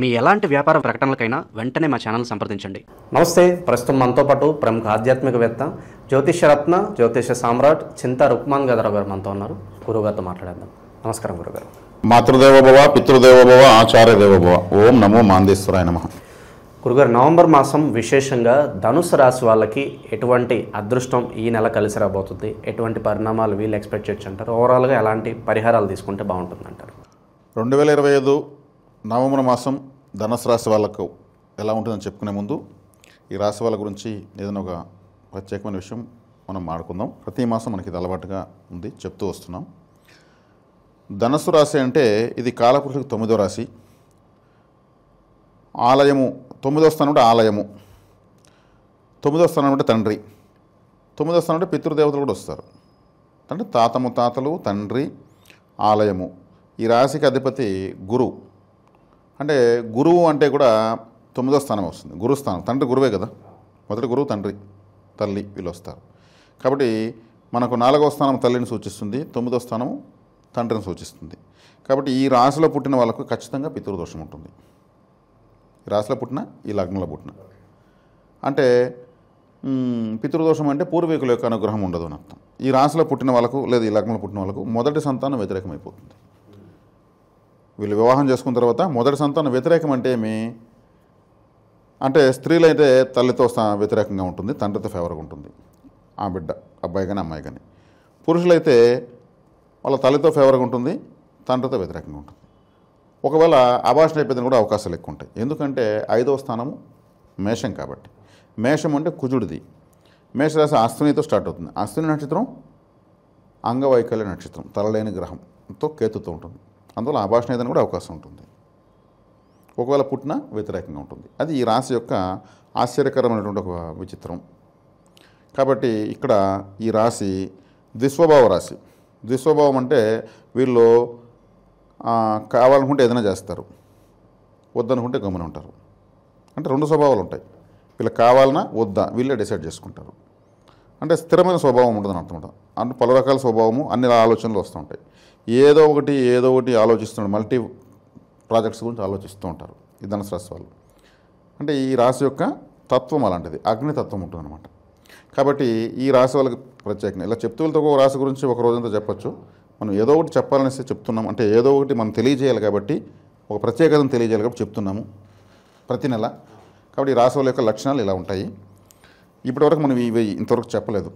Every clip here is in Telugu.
మీ ఎలాంటి వ్యాపార ప్రకటనలకైనా వెంటనే మా ఛానల్ సంప్రదించండి. నమస్తే. ప్రస్తుతం మనతో పాటు ప్రముఖ ఆధ్యాత్మికవేత్త, జ్యోతిష్యరత్న, జ్యోతిష సామ్రాట్ చింతా రుక్మాన్ గదరావు గారు మనతో ఉన్నారు. గురుగారితో మాట్లాడేద్దాం. నమస్కారం గురుగారు. మాతృదేవోభవ, పితృదేవోభవ, ఆచార్య దేవోభవ. ఓం నమో మాందేశ్వరాయ నమః. గురుగారు, నవంబర్ మాసం విశేషంగా ధనుసు రాశి వాళ్ళకి ఎటువంటి అదృష్టం ఈ నెల కలిసి రాబోతుంది? ఎటువంటి పరిణామాలు వీళ్ళు ఎక్స్పెక్ట్ చేయొచ్చు అంటారు? ఓవరాల్గా ఎలాంటి పరిహారాలు తీసుకుంటే బాగుంటుంది అంటారు? 2025 నవంబర్ మాసం ధనుసు రాశి వాళ్ళకు ఎలా ఉంటుందని చెప్పుకునే ముందు ఈ రాశి వాళ్ళ గురించి ఏదైనా ఒక ప్రత్యేకమైన విషయం మనం మాట్లాడుకుందాం. ప్రతి మాసం మనకి ఇది అలవాటుగా ఉంది, చెప్తూ వస్తున్నాం. ధనుసు రాశి అంటే ఇది కాలపురుషులకు 9వ రాశి. ఆలయము 9వ స్థానం అంటే ఆలయము, 9వ స్థానం అంటే తండ్రి, 9వ స్థానం అంటే పితృదేవతలు కూడా వస్తారు. అంటే తాతలు, తండ్రి, ఆలయము. ఈ రాశికి అధిపతి గురువు. అంటే గురువు అంటే కూడా 9వ స్థానం వస్తుంది, గురుస్థానం. తండ్రి గురువే కదా, మొదటి గురువు తండ్రి, తల్లి వీళ్ళు వస్తారు. కాబట్టి మనకు 4వ స్థానం తల్లిని సూచిస్తుంది, 9వ స్థానం తండ్రిని సూచిస్తుంది. కాబట్టి ఈ రాశిలో పుట్టిన వాళ్ళకు ఖచ్చితంగా పితృదోషం ఉంటుంది. ఈ రాశిలో పుట్టిన, ఈ లగ్నంలో పుట్టిన అంటే పితృదోషం అంటే పూర్వీకుల యొక్క అనుగ్రహం ఉండదు అని అర్థం. ఈ రాశిలో పుట్టిన వాళ్ళకు లేదా ఈ లగ్నంలో పుట్టిన వాళ్ళకు మొదటి సంతానం వ్యతిరేకమైపోతుంది. వీళ్ళు వివాహం చేసుకున్న తర్వాత మొదటి సంతానం వ్యతిరేకం అంటే ఏమి అంటే స్త్రీలైతే తల్లితో వ్యతిరేకంగా ఉంటుంది, తండ్రితో ఫేవర్గా ఉంటుంది ఆ బిడ్డ, అబ్బాయి కానీ అమ్మాయి కానీ. పురుషులైతే వాళ్ళ తల్లితో ఫేవర్గా ఉంటుంది, తండ్రితో వ్యతిరేకంగా ఉంటుంది. ఒకవేళ అబార్షన్ అయిపోయిన కూడా అవకాశాలు ఎక్కువ ఉంటాయి. ఎందుకంటే 5వ స్థానము మేషం కాబట్టి. మేషం అంటే కుజుడిది. మేషరాశి అశ్వినితో స్టార్ట్ అవుతుంది. అశ్విని నక్షత్రం అంగవైకల్య నక్షత్రం, తలలేని గ్రహంతో కేతుతో ఉంటుంది. అందువల్ల అబార్షన్ అయిన కూడా అవకాశం ఉంటుంది. ఒకవేళ పుట్టిన వ్యతిరేకంగా ఉంటుంది. అది ఈ రాశి యొక్క ఆశ్చర్యకరమైనటువంటి ఒక విచిత్రం. కాబట్టి ఇక్కడ ఈ రాశి ద్విస్వభావ రాశి. ద్విస్వభావం అంటే వీళ్ళు కావాలనుకుంటే ఏదైనా చేస్తారు, వద్దనుకుంటే గమ్మున ఉంటారు. అంటే 2 స్వభావాలు ఉంటాయి. వీళ్ళకి కావాలన్నా వద్దా వీళ్ళే డిసైడ్ చేసుకుంటారు. అంటే స్థిరమైన స్వభావం ఉండదని అర్థం. అంటే పలు రకాల స్వభావము, అన్ని ఆలోచనలు వస్తూ ఉంటాయి. ఏదో ఒకటి ఆలోచిస్తున్నాడు, మల్టీ ప్రాజెక్ట్స్ గురించి ఆలోచిస్తూ ఉంటారు ఈ ధనుసు రాశి వాళ్ళు. అంటే ఈ రాశి యొక్క తత్వం అలాంటిది, అగ్నితత్వం ఉంటుందన్నమాట. కాబట్టి ఈ రాశి వాళ్ళకి ప్రత్యేకంగా ఇలా చెప్తూ వెళ్తే ఒక రాశి గురించి ఒక రోజంతా చెప్పచ్చు. మనం ఏదో ఒకటి చెప్పాలనేసి చెప్తున్నాం. అంటే ఏదో ఒకటి మనం తెలియజేయాలి కాబట్టి, ఒక ప్రత్యేకతను తెలియజేయాలి కాబట్టి చెప్తున్నాము ప్రతి నెల. కాబట్టి ఈ రాశి వాళ్ళ యొక్క లక్షణాలు ఇలా ఉంటాయి. ఇప్పటివరకు మనం ఇవి ఇంతవరకు చెప్పలేదు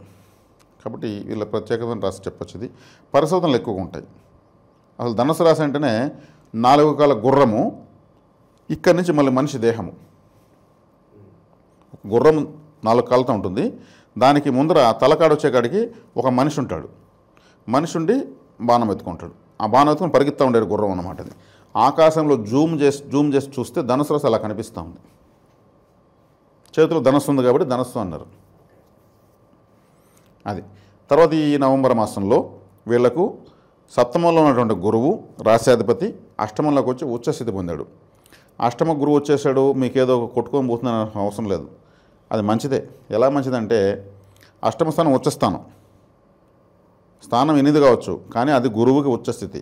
కాబట్టి వీళ్ళ ప్రత్యేకతను రాసి చెప్పచ్చు. ఇది పరిశోధనలు ఎక్కువగా ఉంటాయి. అసలు ధనుసు రాశి అంటేనే 4 కాల గుర్రము, ఇక్కడి నుంచి మళ్ళీ మనిషి దేహము. గుర్రం 4 కాళ్ళతో ఉంటుంది. దానికి ముందర తలకాడు వచ్చేకాడికి ఒక మనిషి ఉంటాడు. మనిషి ఉండి బాణం ఎత్తుకుంటాడు. ఆ బాణం ఎత్తుకుని పరిగెత్తా ఉండేది గుర్రం అన్నమాట. అది ఆకాశంలో జూమ్ చేసి చూస్తే ధనుసు రాశి అలా కనిపిస్తూ ఉంది. చేతిలో ధనుస్సు ఉంది కాబట్టి ధనుస్సు అన్నారు. అది తర్వాత ఈ నవంబర్ మాసంలో వీళ్లకు సప్తమంలో ఉన్నటువంటి గురువు రాశ్యాధిపతి అష్టమంలోకి వచ్చి ఉచ్చస్థితి పొందాడు. అష్టమ గురువు వచ్చేసాడు, మీకేదో కొట్టుకొని పోతుందని అవసరం లేదు. అది మంచిదే. ఎలా మంచిదంటే అష్టమ స్థానం ఉచ్చస్థానం, స్థానం 8 కావచ్చు, కానీ అది గురువుకి ఉచ్చస్థితి.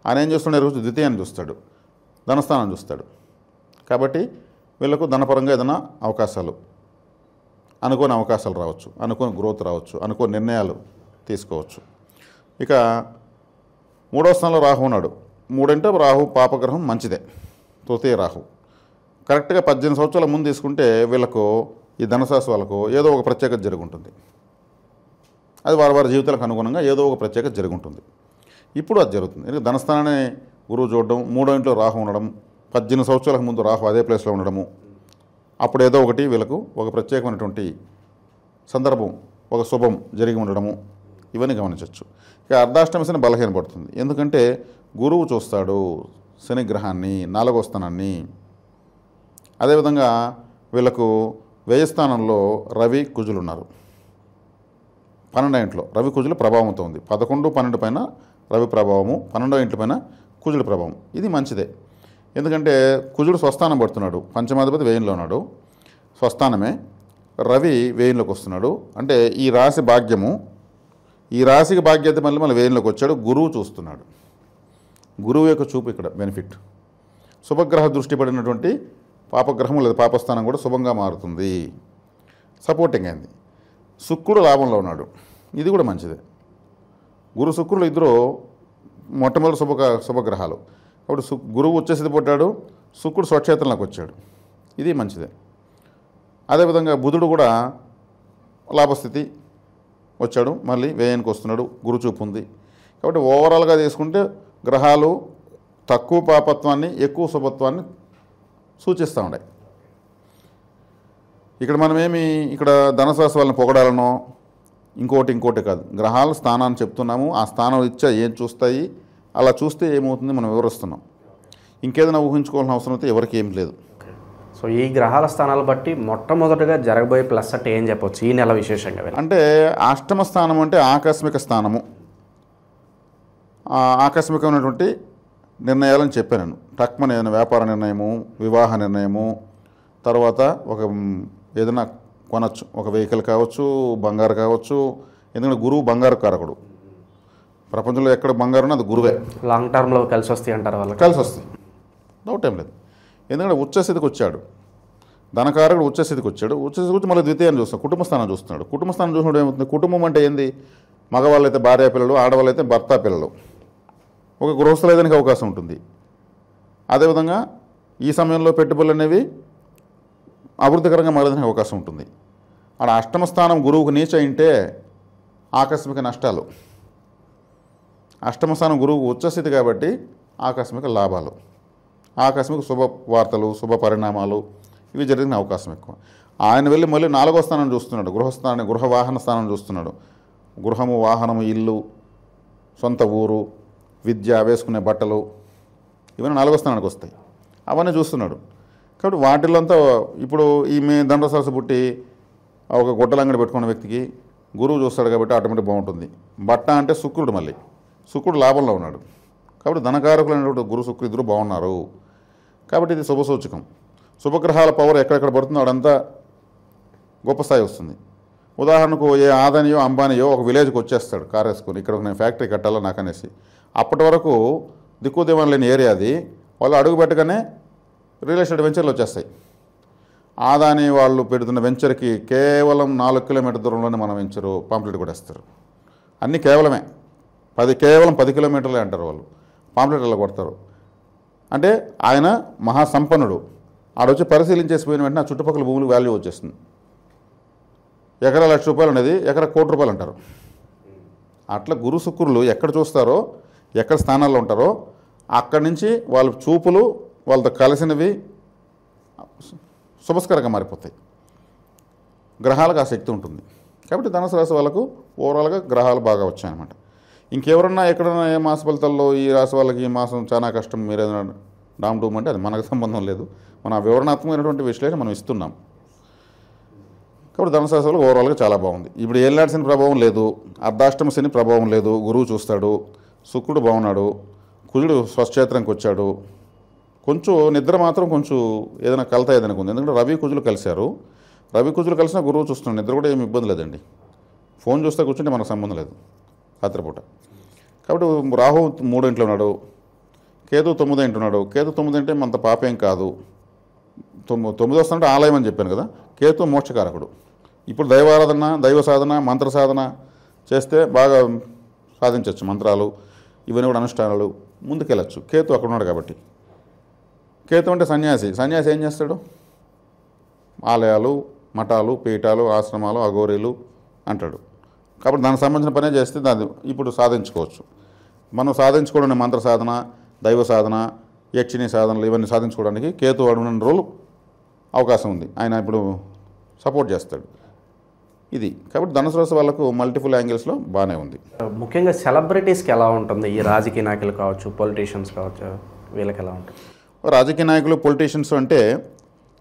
ఆయన ఏం చేస్తున్నాడు? రోజు ద్వితీయాన్ని చూస్తాడు, ధనస్థానం చూస్తాడు. కాబట్టి వీళ్ళకు ధనపరంగా ఏదైనా అవకాశాలు, అనుకోని అవకాశాలు రావచ్చు, అనుకోని గ్రోత్ రావచ్చు, అనుకోని నిర్ణయాలు తీసుకోవచ్చు. ఇక 3వ స్థానంలో రాహు ఉన్నాడు. 3 అంటే రాహు పాపగ్రహం, మంచిదే. తృతీయ రాహు కరెక్ట్గా 18 సంవత్సరాల ముందు తీసుకుంటే వీళ్ళకు ఈ ధనుసు రాశి వాళ్ళకు ఏదో ఒక ప్రత్యేకత జరుగుంటుంది. అది వారి జీవితాలకు అనుగుణంగా ఏదో ఒక ప్రత్యేకత జరుగుంటుంది. ఇప్పుడు అది జరుగుతుంది. ఎందుకంటే ధనస్థానాన్ని గురువు చూడడం, 3వ ఇంట్లో రాహు ఉండడం, 18 సంవత్సరాలకు ముందు రాహు అదే ప్లేస్లో ఉండడము, అప్పుడు ఏదో ఒకటి వీళ్ళకు ఒక ప్రత్యేకమైనటువంటి సందర్భం, ఒక శుభం జరిగి ఉండడము, ఇవన్నీ గమనించవచ్చు. ఇక అర్ధాష్టమ శని బలహీనపడుతుంది. ఎందుకంటే గురువు చూస్తాడు శనిగ్రహాన్ని, 4వ స్థానాన్ని. అదేవిధంగా వీళ్ళకు వ్యయ స్థానంలో రవి కుజులు ఉన్నారు. 12వ ఇంట్లో రవి కుజుల ప్రభావంతో ఉంది. 11, 12 పైన రవి ప్రభావము, 12వ ఇంటి పైన కుజుల ప్రభావం. ఇది మంచిదే. ఎందుకంటే కుజుడు స్వస్థానం పడుతున్నాడు, పంచమాధిపతి వ్యయంలో ఉన్నాడు, స్వస్థానమే. రవి వ్యయంలోకి వస్తున్నాడు. అంటే ఈ రాశి భాగ్యము, ఈ రాశికి భాగ్యత మళ్ళీ వ్యయంలోకి వచ్చాడు. గురువు చూస్తున్నాడు. గురువు యొక్క చూపు ఇక్కడ బెనిఫిట్. శుభగ్రహ దృష్టి పడినటువంటి పాపగ్రహం లేదా పాపస్థానం కూడా శుభంగా మారుతుంది, సపోర్టింగ్ అయింది. శుక్రుడు లాభంలో ఉన్నాడు, ఇది కూడా మంచిదే. గురు శుక్రులు ఇద్దరు మొట్టమొదటి శుభగ్రహాలు కాబట్టి గురువు ఉచ్చస్థితి పడ్డాడు, శుక్రుడు స్వక్షేత్రంలోకి వచ్చాడు, ఇది మంచిదే. అదేవిధంగా బుధుడు కూడా లాభస్థితి వచ్చాడు, మళ్ళీ వ్యయానికి వస్తున్నాడు, గురుచూపు ఉంది. కాబట్టి ఓవరాల్గా తీసుకుంటే గ్రహాలు తక్కువ పాపత్వాన్ని ఎక్కువ శుభత్వాన్ని సూచిస్తూ ఉన్నాయి. ఇక్కడ మనమేమి ఇక్కడ ధనుసు రాశి వాళ్ళని పొగడాలనో ఇంకోటి కాదు, గ్రహాల స్థానాన్ని చెప్తున్నాము. ఆ స్థానం ఇచ్చా ఏం చూస్తాయి, అలా చూస్తే ఏమవుతుంది మనం వివరిస్తున్నాం. ఇంకేదైనా ఊహించుకోవాల్సిన అవసరం అయితే ఎవరికి ఏం లేదు. సో ఈ గ్రహాల స్థానాలు బట్టి మొట్టమొదటిగా జరగబోయే ప్లస్ అంటే ఏం చెప్పవచ్చు ఈ నెల విశేషంగా? అంటే అష్టమ స్థానం అంటే ఆకస్మిక స్థానము, ఆకస్మికమైనటువంటి నిర్ణయాలని చెప్పాను నేను. టక్మని ఏదైనా వ్యాపార నిర్ణయము, వివాహ నిర్ణయము, తర్వాత ఏదైనా కొనచ్చు, ఒక వెహికల్ కావచ్చు, బంగారు కావచ్చు. ఎందుకంటే గురువు బంగారు కారకుడు, ప్రపంచంలో ఎక్కడ బంగారు ఉన్నా అది గురువే. లాంగ్ టర్మ్లో కలిసి వస్తాయి అంటారు, వాళ్ళకి కలిసి వస్తుంది, డౌట్ ఏం లేదు. ఎందుకంటే ఉచ్చస్థితికి వచ్చాడు, ధనకారకుడు ఉచ్చస్థితికి వచ్చాడు. ఉచ్చస్థితికి వచ్చి మళ్ళీ ద్వితీయాన్ని చూస్తాడు, కుటుంబ స్థానం చూస్తున్నాడు. కుటుంబ స్థానం చూసినప్పుడు ఏమవుతుంది, కుటుంబం అంటే ఏంది, మగవాళ్ళైతే భార్య పిల్లలు, ఆడవాళ్ళైతే భర్త పిల్లలు, ఒక గృహస్థులైదానికి అవకాశం ఉంటుంది. అదేవిధంగా ఈ సమయంలో పెట్టుబడులు అనేవి అభివృద్ధికరంగా మారేదానికి అవకాశం ఉంటుంది. ఆడ అష్టమ స్థానం గురువుకు నీచ అయింటే ఆకస్మిక నష్టాలు, అష్టమ స్థానం గురువుకు ఉచ్చస్థితి కాబట్టి ఆకస్మిక లాభాలు, ఆకస్మిక శుభ వార్తలు, శుభ పరిణామాలు ఇవి జరిగిన అవకాశం ఎక్కువ. ఆయన వెళ్ళి మళ్ళీ 4వ స్థానం చూస్తున్నాడు, గృహస్థానం, గృహ వాహన స్థానం చూస్తున్నాడు. గృహము, వాహనము, ఇల్లు, సొంత ఊరు, విద్య, వేసుకునే బట్టలు ఇవన్నీ 4వ స్థానానికి వస్తాయి, అవన్నీ చూస్తున్నాడు. కాబట్టి వాటిల్లో అంతా ఇప్పుడు ఈమె ధనుసు రాశి పుట్టి ఒక గొడ్డలంగడి పెట్టుకున్న వ్యక్తికి గురువు చూస్తాడు కాబట్టి ఆటోమేటిక్ బాగుంటుంది. బట్ట అంటే శుక్రుడు, మళ్ళీ శుక్రుడు లాభంలో ఉన్నాడు కాబట్టి ధనకారకులైనటువంటి గురు శుక్రుడు ఇద్దరు బాగున్నారు. కాబట్టి ఇది శుభసూచకం. శుభగ్రహాల పవర్ ఎక్కడెక్కడ పడుతుందో అడంతా గొప్ప స్థాయి వస్తుంది. ఉదాహరణకు ఏ ఆదానియో అంబానియో ఒక విలేజ్కి వచ్చేస్తాడు కారు వేసుకొని, ఇక్కడ నేను ఫ్యాక్టరీ కట్టాలో నాకు అనేసి. అప్పటి వరకు దిక్కుదేవం లేని ఏరియా అది, వాళ్ళు అడుగు పెట్టగానే రియల్ ఎస్టేట్ వెంచర్లు వచ్చేస్తాయి. ఆదాని వాళ్ళు పెడుతున్న వెంచర్కి కేవలం 4 కిలోమీటర్ దూరంలోనే మన వెంచరు పాంప్లెట్ కూడా వేస్తారు. అన్నీ కేవలం 10 కిలోమీటర్లే అంటారు వాళ్ళు, పాంప్లెట్ అలా కొడతారు. అంటే ఆయన మహాసంపన్నుడు, ఆడొచ్చి పరిశీలించేసిపోయిన వెంటనే ఆ చుట్టుపక్కల భూములకు వాల్యూ వచ్చేస్తుంది. ఎకరా ₹1,00,000 అనేది ఎకరా ₹1,00,00,000 అంటారు. అట్లా గురు శుక్రులు ఎక్కడ చూస్తారో, ఎక్కడ స్థానాల్లో ఉంటారో అక్కడి నుంచి వాళ్ళ చూపులు వాళ్ళతో కలిసినవి శుభస్కరంగా మారిపోతాయి. గ్రహాలకు ఆ శక్తి ఉంటుంది. కాబట్టి ధనుసు రాశి వాళ్ళకు ఓవరాల్గా గ్రహాలు బాగా వచ్చాయన్నమాట. ఇంకెవరన్నా ఎక్కడన్నా ఏ మాస ఫలితాల్లో ఈ రాశి వాళ్ళకి ఈ మాసం చాలా కష్టం మీరు ఏదైనా డామ్ డూమ్ అంటే అది మనకు సంబంధం లేదు, మన వివరణాత్మకమైనటువంటి విశ్లేషణ మనం ఇస్తున్నాం. కాబట్టి ధనుసు రాశి వాళ్ళకి ఓవరాల్గా చాలా బాగుంది. ఇప్పుడు ఏళ్ళనాటి శని ప్రభావం లేదు, అర్ధాష్టమ శని ప్రభావం లేదు, గురువు చూస్తాడు, శుక్రుడు బాగున్నాడు, కుజుడు స్వక్షేత్రంకి వచ్చాడు. కొంచెం నిద్ర మాత్రం కొంచెం ఏదైనా కలత ఏదైనా ఉంది, ఎందుకంటే రవి కుజులు కలిశారు. రవి కుజులు కలిసినా గురువు చూస్తున్నాడు, నిద్ర కూడా ఏమి ఇబ్బంది లేదండి. ఫోన్ చూస్తే కూర్చుంటే మనకు సంబంధం లేదు రాత్రిపూట. కాబట్టి రాహు 3వ ఇంట్లో ఉన్నాడు, కేతు 9వ ఇంట్లో ఉన్నాడు. కేతు 9 అంటే అంత పాపేం కాదు. 9 వస్తున్నట్టు ఆలయం అని చెప్పాను కదా, కేతు మోక్షకారకుడు. ఇప్పుడు దైవారాధన, దైవ సాధన, మంత్ర సాధన చేస్తే బాగా సాధించవచ్చు. మంత్రాలు ఇవన్నీ కూడా అనుష్ఠానాలు ముందుకెళ్ళచ్చు, కేతు అక్కడ ఉన్నాడు కాబట్టి. కేతు అంటే సన్యాసి. సన్యాసి ఏం చేస్తాడు, ఆలయాలు, మఠాలు, పీఠాలు, ఆశ్రమాలు, అఘోరీలు అంటాడు. కాబట్టి దానికి సంబంధించిన పనే చేస్తే దాన్ని ఇప్పుడు సాధించుకోవచ్చు. మనం సాధించుకోవడానికి మంత్ర సాధన, దైవ సాధన, యక్షిణి సాధనలు ఇవన్నీ సాధించుకోవడానికి కేతు అడుగున్న రోజులు అవకాశం ఉంది. ఆయన ఇప్పుడు సపోర్ట్ చేస్తాడు ఇది. కాబట్టి ధనుసు రాశి వాళ్ళకు మల్టిపుల్ యాంగిల్స్లో బాగానే ఉంది. ముఖ్యంగా సెలబ్రిటీస్కి ఎలా ఉంటుంది, ఈ రాజకీయ నాయకులు కావచ్చు, పొలిటీషియన్స్ కావచ్చు, వీళ్ళకి ఎలా ఉంటుంది? రాజకీయ నాయకులు, పొలిటీషియన్స్ అంటే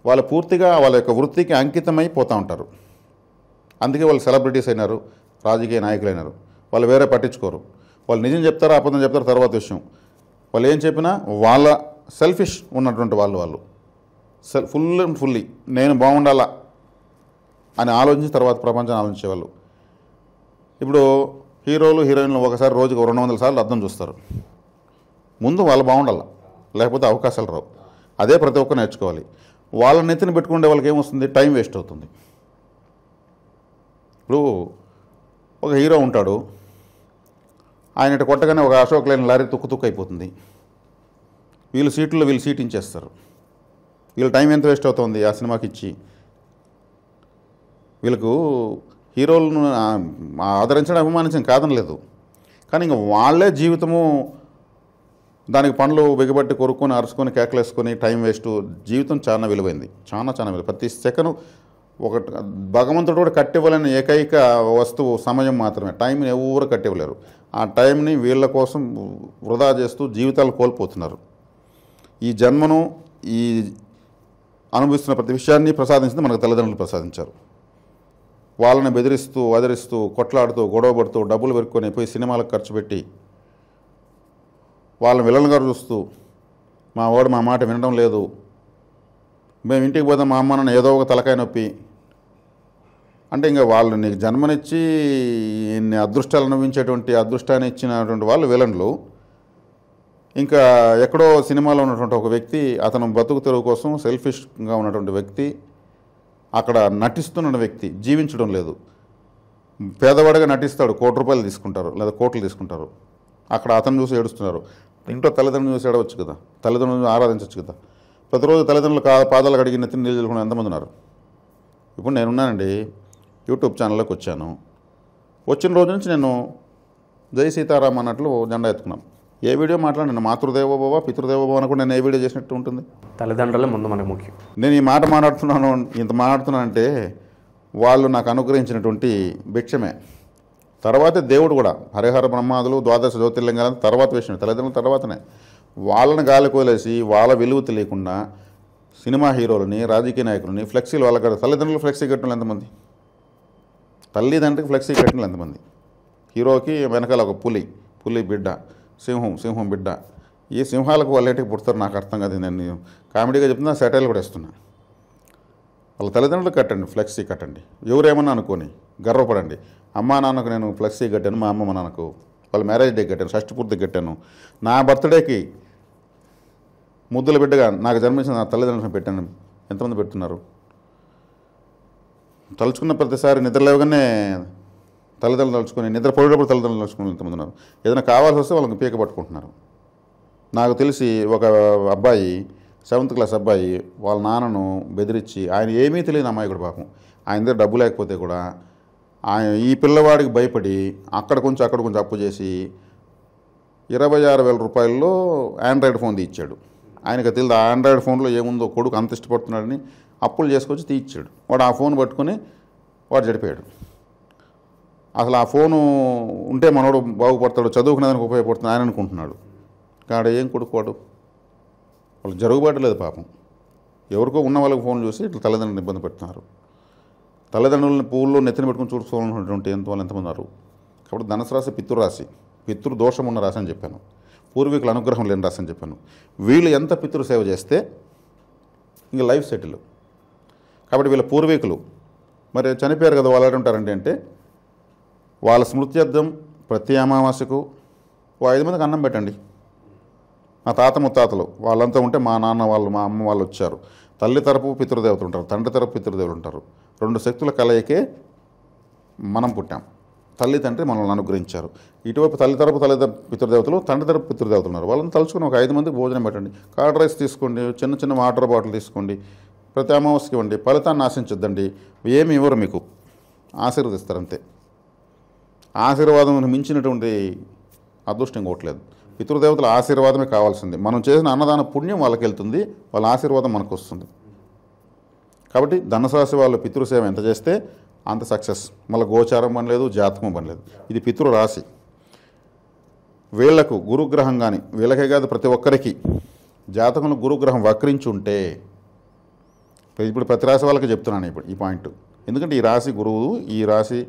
వాళ్ళు పూర్తిగా వాళ్ళ యొక్క వృత్తికి అంకితమై పోతూ ఉంటారు. అందుకే వాళ్ళు సెలబ్రిటీస్ అయినారు, రాజకీయ నాయకులు అయినారు. వాళ్ళు వేరే పట్టించుకోరు. వాళ్ళు నిజం చెప్తారు, అబద్ధం చెప్తారు తర్వాత విషయం. వాళ్ళు ఏం చెప్పినా వాళ్ళ సెల్ఫిష్ ఉన్నటువంటి వాళ్ళు ఫుల్ అండ్ ఫుల్లీ నేను బాగుండాలా అని ఆలోచించి తర్వాత ప్రపంచాన్ని ఆలోచించేవాళ్ళు. ఇప్పుడు హీరోలు, హీరోయిన్లు ఒకసారి రోజుకు 200 సార్లు అర్థం చూస్తారు. ముందు వాళ్ళు బాగుండాలి, లేకపోతే అవకాశాలు రావు. అదే ప్రతి ఒక్కరు నేర్చుకోవాలి. వాళ్ళ నెత్తిని పెట్టుకుంటే వాళ్ళకి ఏమొస్తుంది, టైం వేస్ట్ అవుతుంది. ఇప్పుడు ఒక హీరో ఉంటాడు, ఆయన ఇటు కొట్టగానే ఒక అశోక్ లైన్ లారీ తుక్కు అయిపోతుంది. వీళ్ళు సీట్ ఇచ్చేస్తారు. వీళ్ళ టైం ఎంత వేస్ట్ అవుతుంది ఆ సినిమాకి ఇచ్చి. వీళ్ళకు హీరోలను ఆదరించడం అభిమానించడం కాదని లేదు, కానీ ఇంకా వాళ్ళే జీవితము దానికి పనులు బిగబట్టి కొరుక్కొని అరుచుకొని కేకలేసుకొని టైం వేస్ట్. జీవితం చాలా విలువైంది, చాలా విలువ. ప్రతి సెకండ్ ఒక భగవంతుడు కూడా కట్టివ్వలేని ఏకైక వస్తువు సమయం మాత్రమే. టైంని ఎవరు కట్టివ్వలేరు. ఆ టైంని వీళ్ళ కోసం వృధా చేస్తూ జీవితాలు కోల్పోతున్నారు. ఈ జన్మను ఈ అనుభవిస్తున్న ప్రతి విషయాన్ని ప్రసాదించింది మనకు తల్లిదండ్రులు ప్రసాదించారు. వాళ్ళని బెదిరిస్తూ వదిలిస్తూ కొట్లాడుతూ గొడవపడుతూ డబ్బులు పెరుక్కొని పోయి సినిమాలకు ఖర్చు పెట్టి వాళ్ళని విలన్గా చూస్తూ మా వాడు మా మాట వినడం లేదు, మేము ఇంటికి పోతాం మా అమ్మ నాన్న ఏదో ఒక తలకాయ నొప్పి అంటే ఇంకా వాళ్ళు నీకు జన్మనిచ్చి ఇన్ని అదృష్టాలు అనుభవించేటువంటి అదృష్టాన్ని ఇచ్చినటువంటి వాళ్ళు విలన్లు. ఇంకా ఎక్కడో సినిమాలో ఉన్నటువంటి ఒక వ్యక్తి అతను బతుకు తెరువు కోసం సెల్ఫిష్గా ఉన్నటువంటి వ్యక్తి, అక్కడ నటిస్తున్న వ్యక్తి జీవించడం లేదు. పేదవాడిగా నటిస్తాడు, ₹1,00,00,000 తీసుకుంటారు లేదా కోట్లు తీసుకుంటారు. అక్కడ అతను చూసి ఏడుస్తున్నారు. ఇంట్లో తల్లిదండ్రులు చూసి ఏడవచ్చు కదా, తల్లిదండ్రులను ఆరాధించవచ్చు కదా. ప్రతిరోజు తల్లిదండ్రులు పాదాలు కడిగి నెత్తిని నీళ్ళు చల్లుకునే ఎంతమంది ఉన్నారు. ఇప్పుడు నేనున్నానండి, యూట్యూబ్ ఛానల్లోకి వచ్చాను. వచ్చిన రోజు నుంచి నేను జై సీతారాం అన్నట్లు జెండా ఎత్తుకున్నాను. ఏ వీడియో మాట్లాడినా మాతృదేవోభవ పితృదేవోభవ అని కూడా నేను ఏ వీడియో చేసినట్టు ఉంటుంది. తల్లిదండ్రులే ముందు మనకు ముఖ్యం. నేను ఈ మాట మాట్లాడుతున్నానంటే వాళ్ళు నాకు అనుగ్రహించినటువంటి భిక్షమే. తర్వాతే దేవుడు కూడా, హరిహర బ్రహ్మాదులు ద్వాదశ జ్యోతిర్లింగాల తర్వాత విషయం, తల్లిదండ్రుల తర్వాతనే. వాళ్ళని గాలి కోలేసి వాళ్ళ విలువ తెలియకుండా సినిమా హీరోలని రాజకీయ నాయకులని ఫ్లెక్సీలు వాళ్ళ కదా. తల్లిదండ్రులు ఫ్లెక్సీ కట్టిన ఎంతమంది, తల్లిదండ్రికి ఫ్లెక్సీ కట్టిన ఎంతమంది. హీరోకి వెనకాల ఒక పులి బిడ్డ, సింహం బిడ్డ. ఈ సింహాలకు వాళ్ళేటికి పుడతారు నాకు అర్థం కాదు. నేను కామెడీగా చెప్తున్నా, సెటైల్ కూడా ఇస్తున్నా. వాళ్ళ తల్లిదండ్రులు కట్టండి, ఫ్లెక్సీ కట్టండి. ఎవరేమన్నా అనుకోని గర్వపడండి. అమ్మా నాన్నకు నేను ఫ్లెక్సీ కట్టాను, మా అమ్మ మా నాన్నకు వాళ్ళ మ్యారేజ్ డే కట్టాను, షష్టి పూర్తికి కట్టాను, నా బర్త్డేకి ముద్దుల బిడ్డగా నాకు జన్మించిన నా తల్లిదండ్రులను పెట్టాను. ఎంతమంది పెడుతున్నారు? తలుచుకున్న ప్రతిసారి నిద్ర లేవగానే తల్లిదండ్రులు తలుచుకొని, నిద్ర పోయేటప్పుడు తల్లిదండ్రులు తలుచుకుని ఎంతమంది ఉన్నారు. ఏదైనా కావాల్సి వస్తే వాళ్ళకి పీక పట్టుకుంటున్నారు. నాకు తెలిసి ఒక అబ్బాయి 7th క్లాస్ అబ్బాయి వాళ్ళ నాన్నను బెదిరించి, ఆయన ఏమీ తెలియని అమ్మాయికుడు పాపం, ఆయన దగ్గర డబ్బు లేకపోతే కూడా ఆయన ఈ పిల్లవాడికి భయపడి అక్కడ కొంచెం అప్పు చేసి 26,000 రూపాయల్లో ఆండ్రాయిడ్ ఫోన్ తీయించాడు. ఆయనకు తెలియదు ఆ ఆండ్రాయిడ్ ఫోన్లో ఏముందో, కొడుకు అంత ఇష్టపడుతున్నాడని అప్పులు చేసుకొచ్చి తీయించాడు. వాడు ఆ ఫోన్ పట్టుకొని వాడు చెడిపోయాడు. అసలు ఆ ఫోను ఉంటే మనోడు బాగుపడతాడు, చదువుకునేదానికి ఉపయోగపడుతుంది ఆయన అనుకుంటున్నాడు. కాడ ఏం కొడుకోడు, వాళ్ళు జరుగుబాటు పాపం. ఎవరికో ఉన్న వాళ్ళకి ఫోన్ చూసి ఇట్లా తల్లిదండ్రులను ఇబ్బంది పెడుతున్నారు. తల్లిదండ్రులని పూల్లో నెత్తిన పెట్టుకుని చూసుకోవాలన్నటువంటి వాళ్ళు ఎంతమంది ఉన్నారు. కాబట్టి ధనుసు రాశి పితృరాశి, పితృదోషం ఉన్న రాశి అని చెప్పాను, పూర్వీకుల అనుగ్రహం లేని రాశి అని చెప్పాను. వీళ్ళు ఎంత పితృసేవ చేస్తే ఇంక లైఫ్ సెటిల్. కాబట్టి వీళ్ళ పూర్వీకులు మరి చనిపోయారు కదా, వాళ్ళు ఉంటారంటే అంటే వాళ్ళ స్మృత్యర్థం ప్రతి అమావాస్యకు 5 మందికి అన్నం పెట్టండి. మా తాత ముత్తాతలు వాళ్ళంతా ఉంటే మా నాన్న వాళ్ళు మా అమ్మ వాళ్ళు వచ్చారు. తల్లి తరపు పితృదేవతలు ఉంటారు, తండ్రి తరపు పితృదేవులు ఉంటారు. 2 శక్తుల కలయికే మనం పుట్టాం. తల్లి తండ్రి మనల్ని అనుగ్రహించారు. ఇటువైపు తల్లి తరపు పితృదేవతలు, తండ్రి తరపు పితృదేవతలు ఉన్నారు. వాళ్ళని తలుచుకుని ఒక 5 మందికి భోజనం పెట్టండి. కర్డ్ రైస్ తీసుకోండి, చిన్న వాటర్ బాటిల్ తీసుకోండి, ప్రతి అమావాస్యకి ఇవ్వండి. ఫలితాన్ని ఆశించొద్దండి. ఏమి ఇవ్వరు, మీకు ఆశీర్వదిస్తారు అంతే. ఆశీర్వాదం మించినటువంటి అదృష్టం ఇంకోట్లేదు. పితృదేవతల ఆశీర్వాదమే కావాల్సింది. మనం చేసిన అన్నదాన పుణ్యం వాళ్ళకి వెళ్తుంది, వాళ్ళ ఆశీర్వాదం మనకు వస్తుంది. కాబట్టి ధనుసు రాశి వాళ్ళు పితృసేవ ఎంత చేస్తే అంత సక్సెస్. మళ్ళీ గోచారం పనిలేదు, జాతకం పనిలేదు. ఇది పితృరాశి. వీళ్లకు గురుగ్రహం కానీ, వీళ్ళకే కాదు ప్రతి ఒక్కరికి జాతకంలో గురుగ్రహం వక్రించి ఉంటే, ఇప్పుడు ప్రతి రాశి వాళ్ళకి చెప్తున్నాను ఇప్పుడు ఈ పాయింట్. ఎందుకంటే ఈ రాశి గురువు, ఈ రాశి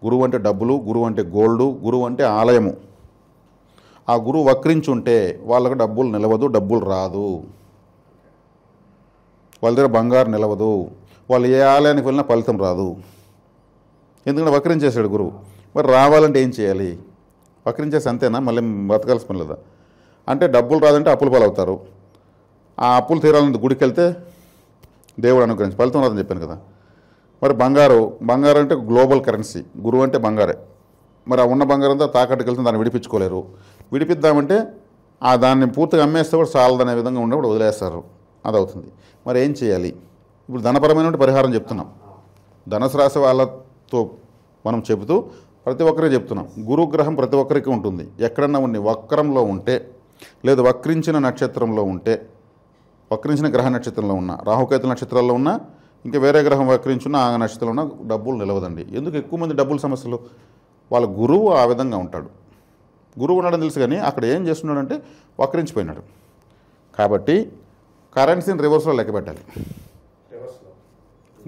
గురువు అంటే డబ్బులు, గురువు అంటే గోల్డు, గురువు అంటే ఆలయము. ఆ గురువు వక్రించి ఉంటే వాళ్ళకు డబ్బులు నిలవదు, డబ్బులు రాదు, వాళ్ళ దగ్గర బంగారు నిలవదు, వాళ్ళు ఏ ఆలయానికి వెళ్ళినా ఫలితం రాదు. ఎందుకంటే వక్రించేశాడు గురువు. మరి రావాలంటే ఏం చేయాలి? వక్రించేసి అంతేనా, మళ్ళీ బతకాల్సి పని లేదా? అంటే డబ్బులు రాదంటే అప్పుల పాలవుతారు, ఆ అప్పులు తీరాలని గుడికి వెళ్తే దేవుడు అనుగ్రహించి ఫలితం రాదని చెప్పాను కదా. మరి బంగారం అంటే గ్లోబల్ కరెన్సీ, గురువు అంటే బంగారే. మరి ఆ ఉన్న బంగారంతో తాకట్టుకు వెళ్తే దాన్ని విడిపించుకోలేరు. విడిపిద్దామంటే దాన్ని పూర్తిగా అమ్మేస్తే కూడా చాలదనే విధంగా ఉన్నప్పుడు వదిలేస్తారు. అది అవుతుంది. మరి ఏం చేయాలి? ఇప్పుడు ధనపరమైన పరిహారం చెప్తున్నాం. ధనుసు రాశి వాళ్ళతో మనం చెబుతూ ప్రతి ఒక్కరికి చెప్తున్నాం. గురుగ్రహం ప్రతి ఒక్కరికి ఉంటుంది. ఎక్కడన్నా ఉండి వక్రంలో ఉంటే, లేదు వక్రించిన నక్షత్రంలో ఉంటే, వక్రించిన గ్రహ నక్షత్రంలో ఉన్న, రాహుకేతు నక్షత్రాల్లో ఉన్న, ఇంకా వేరే గ్రహం వక్రించున్న ఆ నక్షత్రంలో ఉన్న డబ్బులు నిలవదండి. ఎందుకు ఎక్కువ మంది డబ్బుల సమస్యలు? వాళ్ళ గురువు ఆ విధంగా ఉంటాడు. గురువు ఉన్నాడని తెలుసు, కానీ అక్కడ ఏం చేస్తున్నాడంటే వక్రించిపోయినాడు. కాబట్టి కరెన్సీని రివర్స్లో లెక్క పెట్టాలి.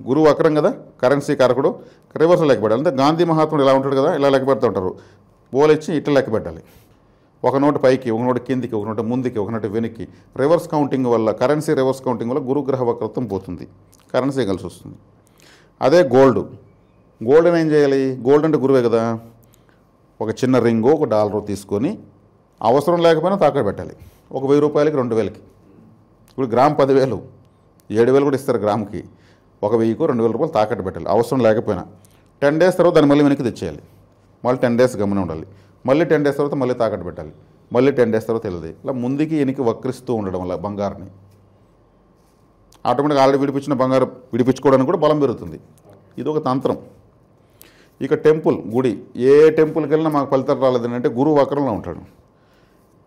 గురువు వక్రం కదా, కరెన్సీ కారకుడు, రివర్స్లో లెక్క పెట్టాలి. అంటే గాంధీ మహాత్ముడు ఇలా ఉంటాడు కదా, ఇలా లెక్క పెడుతూ ఉంటారు. బోలిచ్చి ఇట్లా లెక్క పెట్టాలి. ఒక నోటు పైకి, ఒక నోటు కిందికి, ఒక నోటు ముందుకి, ఒక నోటు వెనక్కి. రివర్స్ కౌంటింగ్ వల్ల, కరెన్సీ రివర్స్ కౌంటింగ్ వల్ల గురుగ్రహ వక్రత్వం పోతుంది, కరెన్సీ కలిసి వస్తుంది. అదే గోల్డ్ని ఏం చేయాలి? గోల్డ్ అంటే గురువే కదా. ఒక చిన్న రింగు, ఒక $1 తీసుకొని అవసరం లేకపోయినా తాకట్టు పెట్టాలి. ఒక 1000 రూపాయలకి 2000కి. ఇప్పుడు గ్రామ్ 10,000, 7,000 కూడా ఇస్తారు గ్రామ్కి. ఒక 1000కో 2,000 రూపాయలు తాకట్టు పెట్టాలి అవసరం లేకపోయినా. 10 డేస్ తర్వాత దాన్ని మళ్ళీ వెనక్కి తెచ్చేయాలి. మళ్ళీ 10 డేస్ గమనం ఉండాలి. మళ్ళీ 10 డేస్ తర్వాత మళ్ళీ తాకట్టు పెట్టాలి. మళ్ళీ 10 డేస్ తర్వాత వెళ్ళదు. ఇలా ముందుకి వెనక్కి వక్రిస్తూ ఉండడం వల్ల బంగారాన్ని ఆటోమేటిక్గా ఆల్రెడీ విడిపించిన బంగారం విడిపించుకోవడానికి కూడా బలం పెరుగుతుంది. ఇది ఒక తంత్రం. ఇక గుడి, ఏ టెంపుల్కి వెళ్ళినా మాకు ఫలితాలు రాలేదని అంటే గురువు వక్రంలో ఉంటాడు.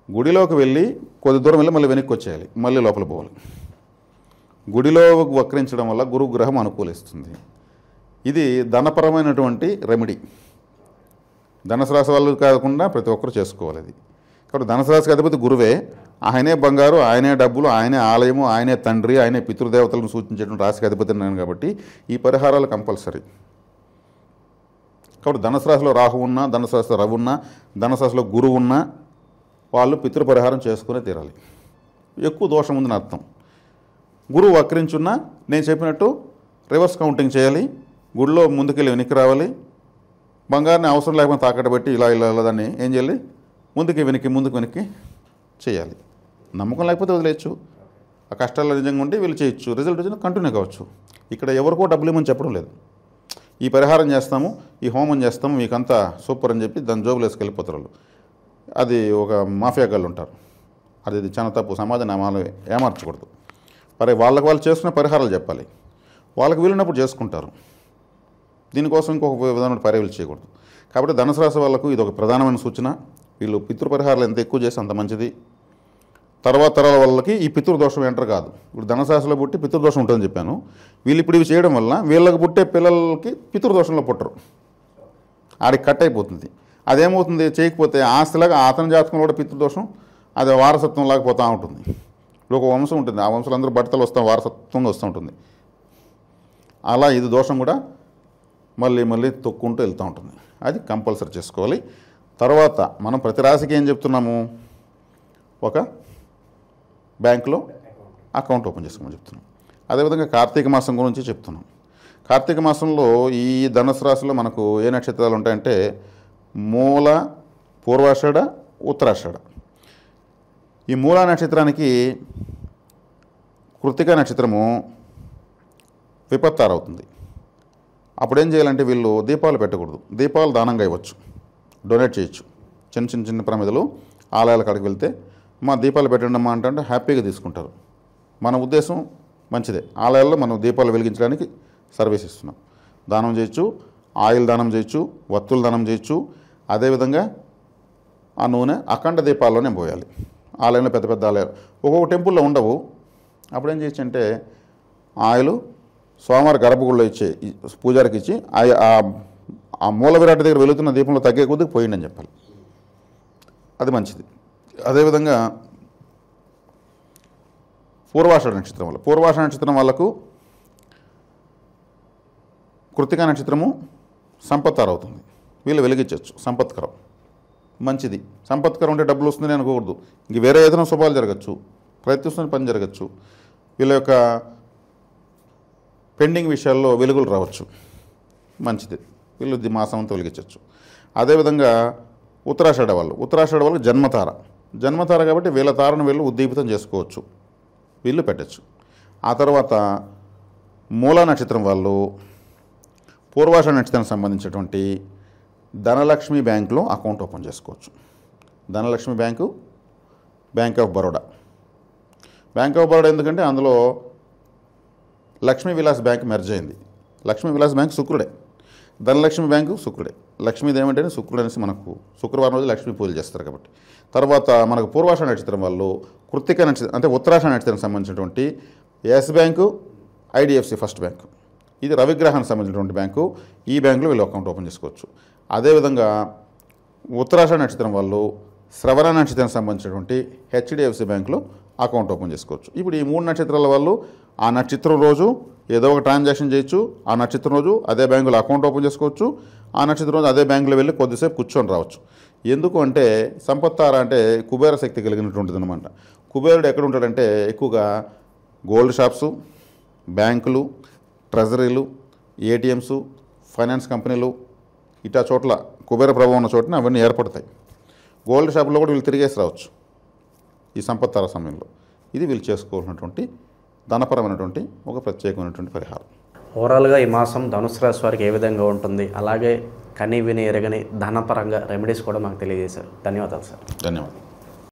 గుడిలోకి వెళ్ళి కొద్ది దూరం వెళ్ళి మళ్ళీ వెనక్కి వచ్చేయాలి, మళ్ళీ లోపల పోవాలి. గుడిలో వక్రించడం వల్ల గురుగ్రహం అనుకూలిస్తుంది. ఇది ధనపరమైనటువంటి రెమెడీ. ధనుసు రాశి వాళ్ళు కాకుండా ప్రతి ఒక్కరు చేసుకోవాలి ఇది. కాబట్టి ధనుసు రాశికి అధిపతి గురువే. ఆయనే బంగారు, ఆయనే డబ్బులు, ఆయనే ఆలయము, ఆయనే తండ్రి, ఆయనే పితృదేవతలను సూచించేటువంటి రాశికి అధిపతి నేను కాబట్టి ఈ పరిహారాలు కంపల్సరీ. కాబట్టి ధనుసు రాశిలో రాహు ఉన్నా, ధనుసు రాశిలో రవి ఉన్నా, ధనుసు రాశిలో గురువు ఉన్నా వాళ్ళు పితృపరిహారం చేసుకునే తీరాలి. ఎక్కువ దోషం ఉందని అర్థం. గురువు వక్రించున్నా నేను చెప్పినట్టు రివర్స్ కౌంటింగ్ చేయాలి. గుడిలో ముందుకెళ్ళి వెనక్కి రావాలి. బంగారాన్ని అవసరం లేకపోతే తాకట్టు పెట్టి ఇలా దాన్ని ఏం చేయాలి? ముందుకు వెనక్కి చేయాలి. నమ్మకం లేకపోతే వదిలేయచ్చు. ఆ కష్టాల్లో నిజంగా ఉండి వీళ్ళు చేయొచ్చు. రిజల్ట్ వచ్చిన కంటిన్యూ కావచ్చు. ఇక్కడ ఎవరికో డబ్బులు ఇవ్వమని చెప్పడం లేదు. ఈ పరిహారం చేస్తాము, ఈ హోమం చేస్తాము, మీకంతా సూపర్ అని చెప్పి దాని జోబులు వేసుకెళ్ళిపోతారు వాళ్ళు. అది ఒక మాఫియా గాళ్ళు ఉంటారు. అది చాలా తప్పు. సమాజాన్ని ఏమార్చకూడదు. మరి వాళ్ళకి వాళ్ళు చేసుకున్న పరిహారాలు చెప్పాలి. వాళ్ళకి వీలున్నప్పుడు చేసుకుంటారు. దీనికోసం ఇంకొక విధమైన పర్యవేలు చేయకూడదు. కాబట్టి ధనుసు రాశి వాళ్ళకు ఇది ఒక ప్రధానమైన సూచన. వీళ్ళు పితృపరిహారాలు ఎంత ఎక్కువ చేస్తే అంత మంచిది. తర్వాత తరాల వాళ్ళకి ఈ పితృదోషం ఎంటర్ కాదు. ఇప్పుడు ధనుసు రాశిలో పుట్టి పితృదోషం ఉంటుందని చెప్పాను. వీళ్ళు ఇప్పుడు ఇవి చేయడం వల్ల వీళ్ళకి పుట్టే పిల్లలకి పితృదోషంలో పుట్టరు. ఆడికి కట్ అయిపోతుంది. అదేమవుతుంది? చేయకపోతే ఆస్తిలాగా అతని జాతకంలో కూడా పితృదోషం అది వారసత్వంలాగా పోతూ ఉంటుంది. ఇప్పుడు ఒక వంశం ఉంటుంది, ఆ వంశంలో అందరూ బట్టలు వారసత్వంగా వస్తూ ఉంటుంది. అలా ఇది దోషం కూడా మళ్ళీ తొక్కుంటూ వెళ్తూ ఉంటుంది. అది కంపల్సరీ చేసుకోవాలి. తర్వాత మనం ప్రతి రాశికి ఏం చెప్తున్నాము? ఒక బ్యాంకులో అకౌంట్ ఓపెన్ చేసుకోమని చెప్తున్నాం. అదేవిధంగా కార్తీక మాసం గురించి చెప్తున్నాం. కార్తీక మాసంలో ఈ ధనుసు రాశిలో మనకు ఏ నక్షత్రాలు ఉంటాయంటే మూల, పూర్వాషాఢ, ఉత్తరాషాఢ. ఈ మూల నక్షత్రానికి కృత్తిక నక్షత్రము విపత్తారవుతుంది. అప్పుడేం చేయాలంటే వీళ్ళు దీపాలు పెట్టకూడదు. దీపాలు దానంగా ఇవ్వచ్చు, డొనేట్ చేయొచ్చు. చిన్న ప్రమిదలు ఆలయాల కాడికి వెళ్తే మా దీపాలు పెట్టండి అమ్మా అంటే హ్యాపీగా తీసుకుంటారు. మన ఉద్దేశం మంచిదే. ఆలయాల్లో మనం దీపాలు వెలిగించడానికి సర్వీస్ ఇస్తున్నాం. దానం చేయొచ్చు, ఆయిల్ దానం చేయొచ్చు, వత్తులు దానం చేయొచ్చు. అదేవిధంగా ఆ నూనె అఖండ దీపాల్లోనే పోయాలి. ఆలయంలో పెద్ద ఆలయాలు ఒక్కొక్క టెంపుల్లో ఉండవు. అప్పుడేం చేయొచ్చు అంటే ఆయిల్ స్వామివారి గర్భగుడిలో ఇచ్చే పూజారికి ఇచ్చి ఆ మూల విరాట్ దగ్గర వెలుగుతున్న దీపంలో తగ్గే కొద్దిగా పోయిండి అని చెప్పాలి. అది మంచిది. అదేవిధంగా పూర్వాషాఢ నక్షత్రం వాళ్ళకు కృత్తికా నక్షత్రము సంపత్కారం అవుతుంది. వీళ్ళు వెలిగించవచ్చు. సంపత్కరం మంచిది. సంపత్కరం అంటే డబ్బులు వస్తుందని అనుకోకూడదు. ఇంక వేరే ఏదైనా శుభాలు జరగచ్చు, ప్రయత్నిస్తున్న పని జరగచ్చు. వీళ్ళ యొక్క పెండింగ్ విషయాల్లో వెలుగులు రావచ్చు. మంచిది. వీళ్ళు మాసంతో వెలిగించవచ్చు. అదేవిధంగా ఉత్తరాషాఢ వాళ్ళకు జన్మతార కాబట్టి వీళ్ళ తారను వీళ్ళు ఉద్దీపితం చేసుకోవచ్చు. వీళ్ళు పెట్టచ్చు. ఆ తర్వాత మూలా నక్షత్రం వాళ్ళు పూర్వాషాఢ నక్షత్రానికి సంబంధించినటువంటి ధనలక్ష్మి బ్యాంకులో అకౌంట్ ఓపెన్ చేసుకోవచ్చు. Dhanalakshmi bank, bank of Baroda. Bank of Baroda ఎందుకంటే అందులో లక్ష్మీ విలాస్ బ్యాంక్ మెర్జ్ అయింది. లక్ష్మీ విలాస్ బ్యాంక్ శుక్రుడే, ధనలక్ష్మి బ్యాంకు శుక్రుడే. లక్ష్మీది ఏమంటే శుక్రుడు అనేసి మనకు శుక్రవారం రోజు లక్ష్మీ పూజలు చేస్తారు కాబట్టి. తర్వాత మనకు పూర్వాషాఢ నక్షత్రం వాళ్ళు కృత్తిక నక్షత్రం అంటే ఉత్తరాషాఢ నక్షత్రానికి సంబంధించినటువంటి Yes Bank, IDFC First Bank, ఇది రవిగ్రహానికి సంబంధించినటువంటి బ్యాంకు. ఈ బ్యాంకులో వీళ్ళు అకౌంట్ ఓపెన్ చేసుకోవచ్చు. అదేవిధంగా ఉత్తరాషాఢ నక్షత్రం వాళ్ళు శ్రవణ నక్షత్రానికి సంబంధించినటువంటి హెచ్డిఎఫ్సి బ్యాంకులో అకౌంట్ ఓపెన్ చేసుకోవచ్చు. ఇప్పుడు ఈ 3 నక్షత్రాల వాళ్ళు ఆ నక్షత్రం రోజు ఏదో ఒక ట్రాన్సాక్షన్ చేయొచ్చు. ఆ నక్షత్రం రోజు అదే బ్యాంకులో అకౌంట్ ఓపెన్ చేసుకోవచ్చు. ఆ నక్షత్రం రోజు అదే బ్యాంకులో వెళ్ళి కొద్దిసేపు కూర్చొని రావచ్చు. ఎందుకు అంటే సంపత్తార అంటే కుబేర శక్తి కలిగినటువంటిది అనమాట. కుబేరుడు ఎక్కడ ఉంటాడంటే ఎక్కువగా గోల్డ్ షాప్సు, బ్యాంకులు, ట్రెజరీలు, ఏటీఎంస్, ఫైనాన్స్ కంపెనీలు ఇటా చోట్ల కుబేర ప్రభావం ఉన్న చోటన అవన్నీ ఏర్పడతాయి. గోల్డ్ షాపులో కూడా వీళ్ళు తిరిగేసి రావచ్చు ఈ సంపత్తార సమయంలో. ఇది వీళ్ళు చేసుకోవాల్సినటువంటి ధనపరమైనటువంటి ఒక ప్రత్యేకమైనటువంటి పరిహారం. ఓవరాల్గా ఈ మాసం ధనుసు రాశి వారికి ఏ విధంగా ఉంటుంది, అలాగే కని విని ఎరగని ధనపరంగా రెమెడీస్ కూడా మాకు తెలియజేశారు. ధన్యవాదాలు సార్. ధన్యవాదాలు.